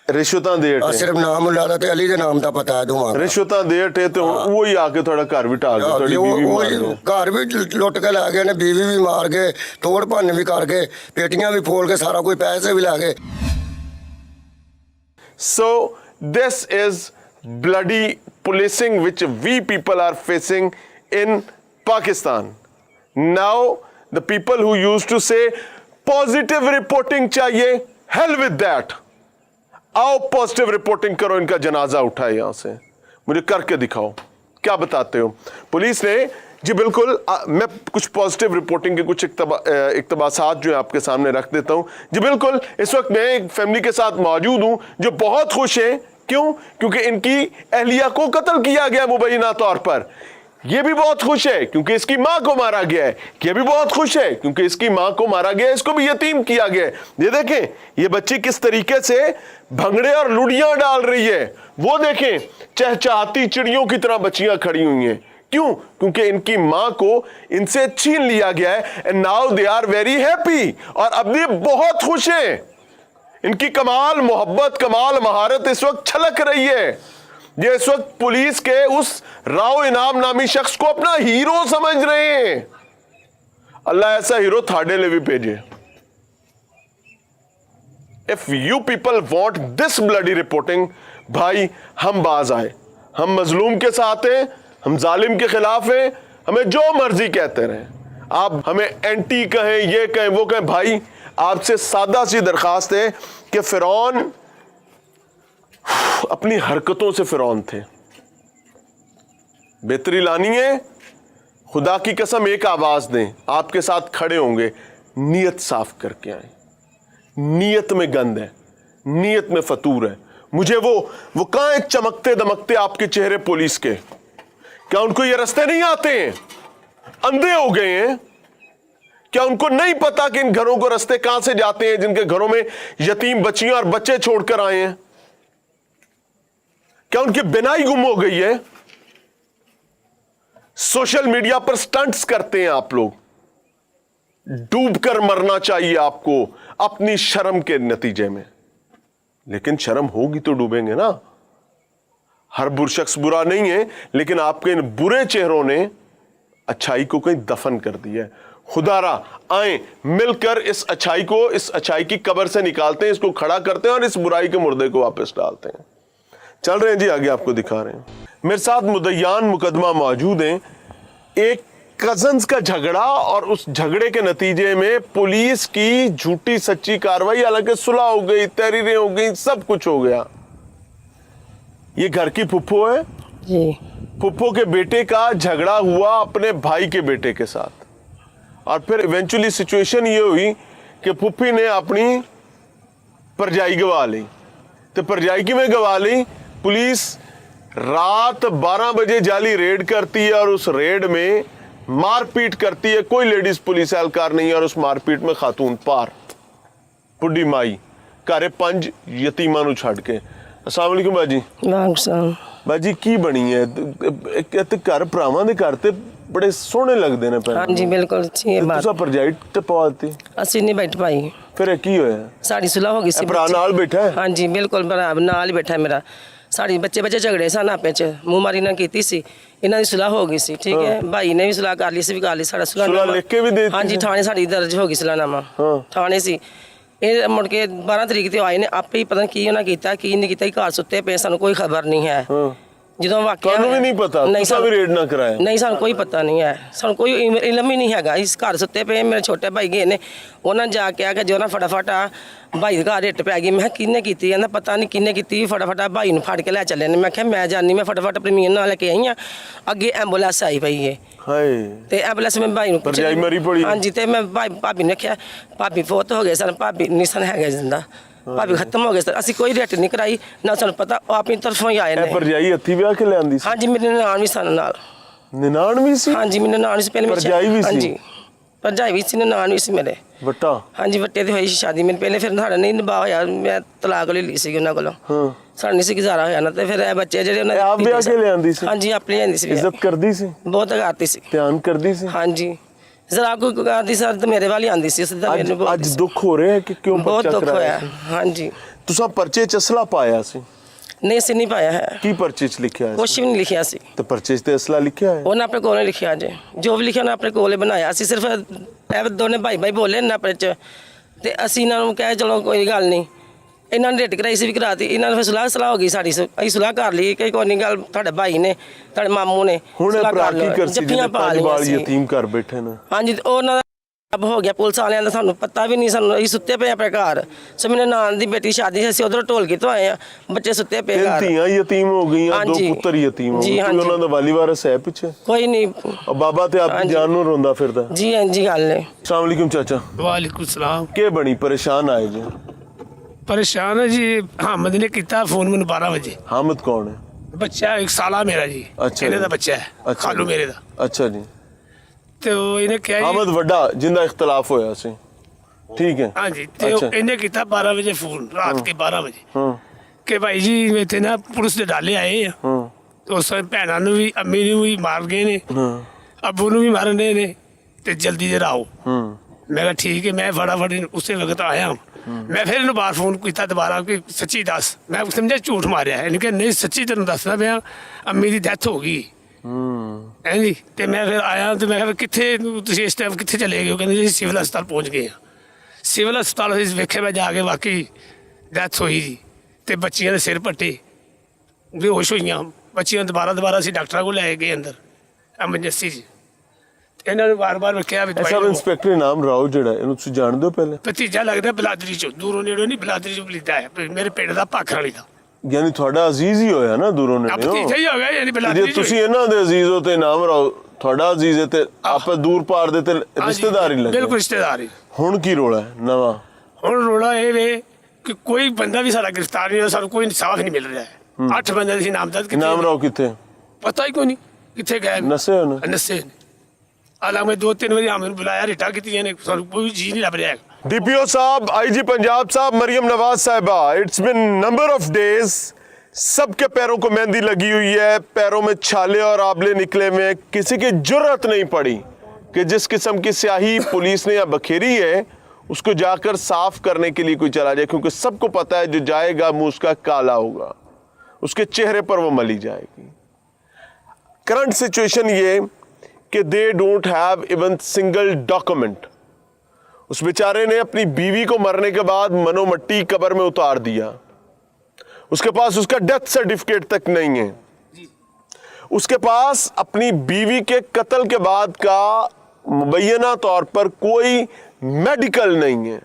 रिश्वतां दे ਆ हटे, ਸਿਰਫ ਨਾਮ ਮੁਲਾਦਾ ਤੇ ਅਲੀ ਦੇ ਨਾਮ ਦਾ ਪਤਾ ਹੈ ਦੋਵਾਂ ਦਾ। रिश्वतां दे हटे ते हुण वो ही आके थोड़ा घर भी ढा गए, थोड़ी बीवी मार गए। ਘਰ ਵੀ ਲੁੱਟ ਕੇ ਲੈ ਗਏ ਨੇ, ਬੀਵੀ ਵੀ ਮਾਰ ਗਏ, ਤੋੜ ਭੰਨ ਵੀ ਕਰ ਗਏ, ਪੇਟੀਆਂ ਵੀ ਫੋਲ ਕੇ ਸਾਰਾ ਕੋਈ ਪੈਸੇ ਵੀ ਲੈ ਗਏ। So this is bloody policing which we people are facing in Pakistan. Now the people who used to say positive reporting चाहिए, hell with that. आओ पॉजिटिव रिपोर्टिंग करो, इनका जनाजा उठाए यहाँ से, मुझे करके दिखाओ क्या बताते हो। पुलिस ने जी बिल्कुल मैं कुछ पॉजिटिव रिपोर्टिंग के कुछ इक़्तिबासात जो है आपके सामने रख देता हूँ। जी बिल्कुल, इस वक्त मैं एक फैमिली के साथ मौजूद हूँ जो बहुत खुश है। क्यों? क्योंकि इनकी अहलिया को कत्ल किया गया मुबैना तौर पर। ये भी बहुत खुश है क्योंकि इसकी माँ को मारा गया है। ये भी बहुत खुश है क्योंकि इसकी माँ को मारा गया है, इसको भी यतीम किया गया है। ये देखें ये बच्ची किस तरीके से भंगड़े और लुड़ियां डाल रही है, वो देखें, चहचहाती चिड़ियों की तरह बच्चियां खड़ी हुई हैं। क्यों? क्योंकि इनकी माँ को इनसे छीन लिया गया है। And now they are very happy, और अब ये बहुत खुश हैं। इनकी कमाल मोहब्बत, कमाल महारत इस वक्त छलक रही है। ये इस वक्त पुलिस के उस राव इनाम नामी शख्स को अपना हीरो समझ रहे हैं। अल्लाह ऐसा हीरो थाड़े ले भी भेजे। If you people want this bloody reporting, भाई हम बाज आए, हम मजलूम के साथ हैं, हम जालिम के खिलाफ हैं, हमें जो मर्जी कहते रहें, आप हमें एंटी कहें, ये कहें, वो कहें, भाई आपसे सादा सी दरखास्त है कि फिरौन अपनी हरकतों से फिरौन थे। बेहतरी लानी है, खुदा की कसम एक आवाज दें, आपके साथ खड़े होंगे, नीयत साफ करके आए। नीयत में गंद है, नीयत में फतूर है। मुझे वो कहां हैं चमकते दमकते आपके चेहरे पुलिस के? क्या उनको ये रास्ते नहीं आते हैं? अंधे हो गए हैं क्या? उनको नहीं पता कि इन घरों को रास्ते कहां से जाते हैं जिनके घरों में यतीम बच्चियां और बच्चे छोड़कर आए हैं? क्या उनकी बिनाई गुम हो गई है? सोशल मीडिया पर स्टंट्स करते हैं आप लोग। डूब कर मरना चाहिए आपको अपनी शर्म के नतीजे में, लेकिन शर्म होगी तो डूबेंगे ना। हर बुरा शख्स बुरा नहीं है, लेकिन आपके इन बुरे चेहरों ने अच्छाई को कहीं दफन कर दिया है। खुदारा आए मिलकर इस अच्छाई की कब्र से निकालते हैं, इसको खड़ा करते हैं और इस बुराई के मुर्दे को वापस डालते हैं। चल रहे हैं जी, आगे आपको दिखा रहे हैं। मेरे साथ मुदय्यान मुकदमा मौजूद हैं। एक कजन्स का झगड़ा और उस झगड़े के नतीजे में पुलिस की झूठी सच्ची कार्रवाई, हालांकि सुलह हो गई, तहरीरें हो गई, सब कुछ हो गया। ये घर की फुप्पो है जी। फुप्पो के बेटे का झगड़ा हुआ अपने भाई के बेटे के साथ, और फिर इवेंचुअली सिचुएशन ये हुई कि फुप्पी ने अपनी परजाई गवा ली। तो परजाई की में गवा ली, पुलिस रात 12 बजे जाली रेड करती है और उस रेड में मारपीट करती है। कोई लेडीज पुलिस एहलकार नहीं है और उस मारपीट में खातून पार बुढ़ी माई घरे 5 यतीमा नु छड़ के। अस्सलाम वालेकुम बाजी। बाजी की बनी है घर भरावां दे घर ते बड़े सोहने लगदे ने हाँ जी बिल्कुल अच्छी है बात। तुसा परजाई ते पवाती ਅਸੀਂ नहीं बैठ पाई, फिर ਇਹ ਕੀ ਹੋਇਆ? साड़ी सुलह हो गई सी। ਭਰਾ ਨਾਲ ਬੈਠਾ ਹੈ? हाँ जी बिल्कुल भरा नाल ही बैठा है मेरा। साड़ी बच्चे झगड़े सन आपे च, मूंह मारी ना कीती सी, इन्हां दी सुलह हो गई सी। ठीक है, भाई ने भी सुलह कर ली सी, भी कर ली। साड़ा सुलह लिख के भी दे दी? हाँ जी, थाने साड़ी दर्ज हो गई सुलहनामा थाने सी। ਇਹ ਮੁੜ ਕੇ 12 ਤਰੀਕ ਤੇ ਆਏ ਨੇ, ਆਪੇ ਹੀ ਪਤਾ ਨਹੀਂ ਕੀ ਉਹਨਾਂ ਕੀਤਾ ਕੀ ਨਹੀਂ ਕੀਤਾ, ਘਰ ਸੁੱਤੇ ਪਏ, ਸਾਨੂੰ ਕੋਈ ਖਬਰ ਨਹੀਂ ਹੈ। ਜਦੋਂ ਵਾਕਿਆ ਤੁਹਾਨੂੰ ਵੀ ਨਹੀਂ ਪਤਾ? ਤੁਸੀਂ ਵੀ ਰੇਡ ਨਾ ਕਰਾਇਆ? ਨਹੀਂ ਸਾਨੂੰ ਕੋਈ ਪਤਾ ਨਹੀਂ ਹੈ, ਸਾਨੂੰ ਕੋਈ ਇਲਮ ਹੀ ਨਹੀਂ ਹੈਗਾ। ਇਸ ਘਰ ਸੁੱਤੇ ਪਏ, ਮੇਰੇ ਛੋਟੇ ਭਾਈ ਗਏ ਨੇ, ਉਹਨਾਂ ਜਾ ਕੇ ਆ ਕੇ ਜੋ ਨਾ ਫਟਾਫਟ ਆ ਭਾਈ ਦੇ ਘਰ ਇੱਟ ਪੈ ਗਈ। ਮੈਂ ਕਿਹਾ ਕਿਹਨੇ ਕੀਤੀ? ਕਹਿੰਦਾ ਪਤਾ ਨਹੀਂ ਕਿਹਨੇ ਕੀਤੀ, ਫਟਾਫਟ ਭਾਈ ਨੂੰ ਫੜ ਕੇ ਲੈ ਚੱਲੇ ਨੇ। ਮੈਂ ਕਿਹਾ ਮੈਂ ਜਾਣੀ, ਮੈਂ ਫਟਾਫਟ ਪ੍ਰਮੀਨ ਨਾਲ ਲੈ ਕੇ ਆਈ ਆ। ਅੱਗੇ ਐਂਬੂਲੈਂਸ ਆਈ ਪਈ ਹੈ ਹਾਏ, ਤੇ ਐਂਬੂਲੈਂਸ ਮੈਂ ਭਾਈ ਨੂੰ ਭਰਜਾਈ ਮਰੀ ਪੜੀ? ਹਾਂਜੀ, ਤੇ ਮੈਂ ਭਾਬੀ ਨੇ ਕਿਹਾ ਭਾਬੀ ਫੋਤ ਹੋ ਗਏ ਸਨ, ਭਾਬੀ ਨਹੀਂ ਸਨ ਹੈਗੇ ਜਿੰਦਾ, ਭਾਬੀ ਖਤਮ ਹੋ ਗਏ ਸਨ। ਅਸੀਂ ਕੋਈ ਰੇਟ ਨਹੀਂ ਕਰਾਈ ਨਾ, ਸਾਨੂੰ ਪਤਾ ਉਹ ਆਪਣੀ ਤਰਫੋਂ ਹੀ ਆਏ ਨੇ। ਭਰਜਾਈ ਹੱਥੀ ਵਿਆਹ ਕੇ ਲਿਆਂਦੀ ਸੀ? ਹਾਂਜੀ, ਮੇਰੇ ਨਨਾਣ ਵੀ ਸਨ ਨਾਲ। ਨਨਾਣ ਵੀ ਸੀ? ਹਾਂਜੀ, ਮੇਰੇ ਨਨਾਣ ਸੀ ਪਹਿਲੇ। ਭਰਜਾਈ ਵੀ ਸੀ? ਹਾਂਜੀ, ਭਰਜਾਈ ਵੀ ਸੀ, ਨਨਾਣ ਵੀ ਸੀ ਮੇਰੇ। ਵੱਟਾ? ਹਾਂਜੀ, ਵੱਟੇ ਤੇ ਹੋਈ ਸੀ ਸ਼ਾਦੀ ਮੇਰੇ ਪਹਿਲੇ, ਫਿਰ ਸਾਡਾ ਨਹੀਂ ਨਿਭਾ ਹੋਇਆ, ਮੈਂ ਤਲਾਕ ਲੈ ਲਈ ਸੀ ਉਹਨਾਂ ਕੋਲੋਂ। ਸਾਡਾ ਨਹੀਂ ਸੀ ਗੁਜ਼ਾਰਾ ਹੋਇਆ ਨਾ, ਤੇ ਫਿਰ ਇਹ ਬੱਚੇ ਜਿਹੜੇ ਉਹਨਾਂ ਆਪ ਵਿਆਹ ਕੇ ਲਿਆਂਦੀ ਸੀ? ਹਾਂਜੀ, ਆਪਣੀ ਲਿਆਂਦੀ ਸੀ। ਇੱਜ਼ਤ ਕਰਦੀ ਸੀ? ਬਹੁਤ ਕਰਦੀ ਸੀ, ਧਿਆਨ ਕਰਦੀ ਸੀ? ਹਾਂਜੀ, ਜ਼ਰਾ ਕੋਈ ਕਰਦੀ ਸਰ ਤੇ ਮੇਰੇ ਵਾਲੀ ਆਂਦੀ ਸੀ ਸਿੱਧਾ ਮੈਨੂੰ ਬੋਲਦੀ ਅੱਜ ਸੀ। ਦੁੱਖ ਹੋ ਰਿਹਾ ਹੈ ਕਿ ਕਿਉਂ ਬਹੁਤ ਪਰਚਾ ਦੁੱਖ ਕਰਾਇਆ? ਹੋਇਆ। ਹਾਂਜੀ, ਤੁਸੀਂ ਪਰਚੇ ਚ ਅਸਲਾ ਪਾਇਆ ਸੀ? ਨਹੀਂ ਸੀ, ਨਹੀਂ ਪਾਇਆ ਹੈ, ਕੀ ਪਰਚੇ ਚ ਲਿਖਿਆ ਹੈ? ਕੁਛ ਵੀ ਨਹੀਂ ਲਿਖਿਆ ਸੀ। ਤੇ ਪਰਚੇ ਚ ਤੇ ਅਸਲਾ ਲਿਖਿਆ ਹੈ? ਉਹਨੇ ਆਪਣੇ ਕੋਲ ਲਿਖਿਆ ਜੇ, ਜੋ ਵੀ ਲਿਖਿਆ ਉਹਨੇ ਆਪਣੇ ਕੋਲ ਬਣਾਇਆ ਸੀ। ਸਿਰਫ ਇਹ ਦੋਨੇ ਭਾਈ ਬੋਲੇ ਨਾ ਆਪਣੇ ਚ, ਤੇ ਅਸੀਂ ਇਹਨਾਂ ਨੂੰ ਕਹੇ ਚਲੋ ਕੋਈ ਗੱਲ ਨਹੀਂ। ਇਹਨਾਂ ਨੇ ਰੇਟ ਕਰਾਈ ਸੀ ਵੀ ਕਰਾਤੀ, ਇਹਨਾਂ ਨੇ ਫਿਰ ਸਲਾਹ ਹੋ ਗਈ ਸਾਡੀ, ਅਸੀਂ ਸਲਾਹ ਕਰ ਲਈ ਕਿ ਕੋਈ ਨਹੀਂ ਗੱਲ, ਤੁਹਾਡੇ ਭਾਈ ਨੇ ਤੁਹਾਡੇ ਮਾਮੂ ਨੇ ਹੁਣ ਸਲਾਹ ਭਰਾ ਕਰ ਕੀ ਲਓ, ਕਰ ਸੀ ਜੱਫੀਆਂ ਪਾ ਪੰਜ ਲਈਆਂ ਬਾਲ ਸੀ। ਯਤੀਮ ਘਰ ਬੈਠੇ ਨੇ? ਹਾਂਜੀ, ਤੇ ਉਹਨਾਂ ਦਾ ਅਬ ਹੋ ਗਿਆ ਪੁਲਿਸ ਵਾਲਿਆਂ ਦਾ, ਸਾਨੂੰ ਪਤਾ ਵੀ ਨਹੀਂ, ਸਾਨੂੰ ਅਸੀਂ ਸੁੱਤੇ ਪਏ ਆਪਣੇ ਘਰ। ਸੋ ਮੇਰੇ ਨਾਨ ਦੀ ਬੇਟੀ ਸ਼ਾਦੀ ਸੀ, ਅਸੀਂ ਉਧਰੋਂ ਢੋਲ ਕੇ ਤੋਂ ਆਏ ਆ, ਬੱਚੇ ਸੁੱਤੇ ਪਏ ਤਿੰਨ ਘਰ। ਧੀਆਂ ਯਤੀਮ ਹੋ ਗਈਆਂ, ਦੋ ਹਾਂਜੀ। ਪੁੱਤਰ ਯਤੀਮ ਹੋ ਜੀ, ਗਏ, ਕੋਈ ਹਾਂਜੀ। ਉਹਨਾਂ ਦਾ ਵਾਲੀ ਵਾਰਸ ਹੈ ਪਿੱਛੇ? ਕੋਈ ਨਹੀਂ। और बाबा ते आपकी ਹਾਂਜੀ। जान ਨੂੰ ਰੋਂਦਾ ਫਿਰਦਾ? ਜੀ ਹਾਂਜੀ, ਗੱਲ ਹੈ। अस्सलाम वालेकुम चाचा। वालेकुम सलाम। के बनी परेशान आए जी? परेशान है जी, हामिद ने किया फोन मैंने 12 बजे। हामिद कौन है? बच्चा 1 साला मेरा जी। अच्छा इन्हें जी। दा बच्चा है, अच्छा खालू जी। मेरे दा। अच्छा जी। तो इन्हें क्या जी, हामिद वड्डा जिंदा इख्तलाफ होया सी, ठीक है? हाँ जी, तो अच्छा। इन्हें किया 12 बजे फोन, रात के 12 बजे, हाँ कि भाई जी इतने ना पुलिस दे डाले आए हैं, हाँ तो उस समय भैनों ने भी, अम्मी ने भी मार गए ने, अबू ने भी मारने ने, तो जल्दी जरा आओ। मैं कहा ठीक है, मैं फटाफट उसी वक्त आया हूँ। मैं फिर इन्हें बाहर फोन किया दोबारा कि सच्ची दस, मैं समझा झूठ मारिया है, इन्हें नहीं सच्ची तेन दसना पाया, अम्मी की डेथ हो गई है जी। तो मैं फिर आया, तो मैं कहा कितने इस टाइम कितने चले गए? कहते जी सिविल हस्पताल पहुँच गए हैं। सिविल हस्पताल वेखे मैं जाके वाकई डेथ हुई जी, तो बच्चियां ने सिर पट्टे, बेहोश हुई, बच्चियां दोबारा असी डॉक्टर को लै गए अंदर एमरजेंसी च। इन्होंने बार बार कहा भी सब इंस्पेक्टर नाम राव जेड़ा इन्हू तुसी जानदे हो पहले? भतीजा लगता बिलादरी चो, दूरों नेड़ों नहीं, बिलादरी चो बलीदा है, मेरे पिंड दा भाखर वाली दा। यानी थोड़ा अजीज ही होया ना दूरों ने? भतीजा ही हो गया यानी बिलादरी जे चो। तुसी इन्हां दे अजीज हो ते नाम राव थोड़ा अजीज है, ते आपस दूर पार दे ते रिश्तेदारी लगे? बिल्कुल रिश्तेदारी। हुण की रोला है नवा? हुण रोला ये वे कि कोई बंदा भी सारा गिरफ्तार नहीं हो, सानू कोई इंसाफ नहीं मिल रहा है। 8 बंदे सी नामजद किते, नाम राव किथे? पता ही कोई नहीं किथे गए, नसे हो ना? नस्से ने। हालांकि मैं 2-3 बारी हमें बुलाया, रिटा की ने, सानू कोई जी नहीं लभ रहा है। डीपीओ साहब, आईजी पंजाब साहब, मरियम नवाज साहिबा, it's been number of days, सबके पैरों को मेहंदी लगी हुई है, पैरों में छाले और आबले निकले में, किसी की जुर्रत नहीं पड़ी कि जिस किस्म की स्याही पुलिस ने या बखेरी है उसको जाकर साफ करने के लिए कोई चला जाए, क्योंकि सबको पता है जो जाएगा मुंह उसका काला होगा, उसके चेहरे पर वो मली जाएगी। करंट सिचुएशन ये कि they don't have even single document. उस बेचारे ने अपनी बीवी को मरने के बाद मनोमट्टी कब्र में उतार दिया, उसके पास उसका डेथ सर्टिफिकेट तक नहीं है। उसके पास अपनी बीवी के कत्ल के बाद का मुबैना तौर पर कोई मेडिकल नहीं है,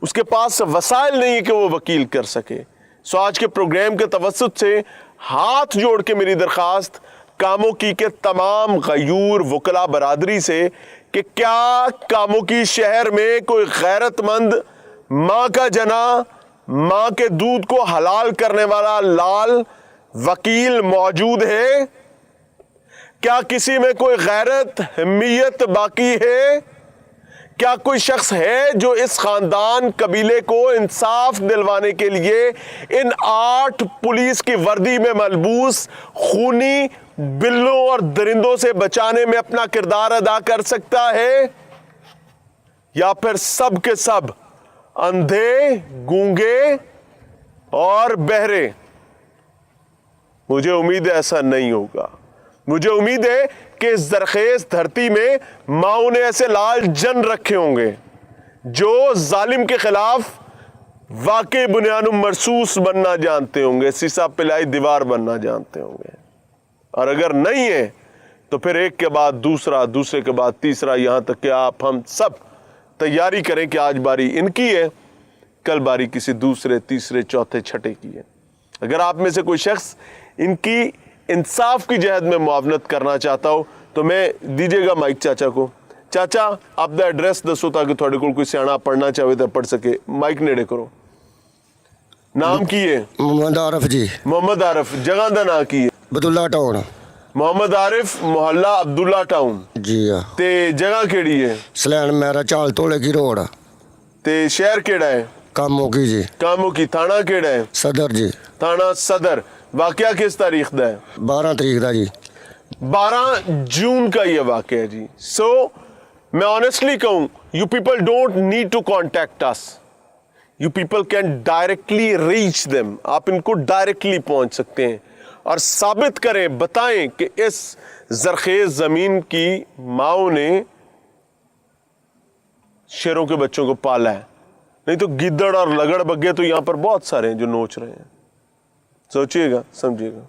उसके पास वसाइल नहीं है कि वो वकील कर सके। सो आज के प्रोग्राम के तवस्सुत से हाथ जोड़ के मेरी दरख्वास्त कामोकी के तमाम गयूर वकला बरादरी से कि क्या कामोकी शहर में कोई गैरतमंद माँ का जना, माँ के दूध को हलाल करने वाला लाल वकील मौजूद है? क्या किसी में कोई गैरत हिम्मियत बाकी है? क्या कोई शख्स है जो इस खानदान कबीले को इंसाफ दिलवाने के लिए इन 8 पुलिस की वर्दी में मलबूस खूनी बिल्लों और दरिंदों से बचाने में अपना किरदार अदा कर सकता है? या फिर सब के सब अंधे, गूंगे और बहरे? मुझे उम्मीद है ऐसा नहीं होगा। मुझे उम्मीद है कि इस जरखेज धरती में माओ ने ऐसे लाल जन रखे होंगे जो जालिम के खिलाफ वाकई बुनियाद मरसूस बनना जानते होंगे, सीसा पिलाई दीवार बनना जानते होंगे। और अगर नहीं है तो फिर एक के बाद दूसरा, दूसरे के बाद तीसरा, यहां तक कि आप हम सब तैयारी करें कि आज बारी इनकी है, कल बारी किसी दूसरे, तीसरे, चौथे, छठे की है। अगर आप में से कोई शख्स इनकी इंसाफ की जहद में मुआवनत करना चाहता हो तो मैं दीजिएगा माइक चाचा को। चाचा आप दा एड्रेस दसो ताकि थोड़े को कोई सियाना पढ़ना चाहे तो पढ़ सके। माइक नेड़े करो। नाम की है? मोहम्मद आरिफ जी। मोहम्मद आरिफ। जगह का नाम की है? अब्दुल्ला टाउन। मोहम्मद आरिफ, मोहल्ला अब्दुल्ला टाउन। जी हाँ। ते जगह केड़ी है? सलैन मेरा चाल तोले की रोड। ते शहर केड़ा है? कामोकी जी। कामोकी। थाना केड़ा है? सदर जी। थाना सदर। वाकया किस तारीख का है? 12 तारीख का जी। 12 जून का ये वाकया है जी। सो मैं ऑनेस्टली कहूँ, you people don't need to contact us, you people can directly reach them. आप इनको डायरेक्टली पहुंच सकते हैं और साबित करें, बताएं कि इस जरखेज जमीन की माओ ने शेरों के बच्चों को पाला है। नहीं तो गिद्दड़ और लगड़ बग्गे तो यहां पर बहुत सारे हैं जो नोच रहे हैं। सोचिएगा, समझिएगा।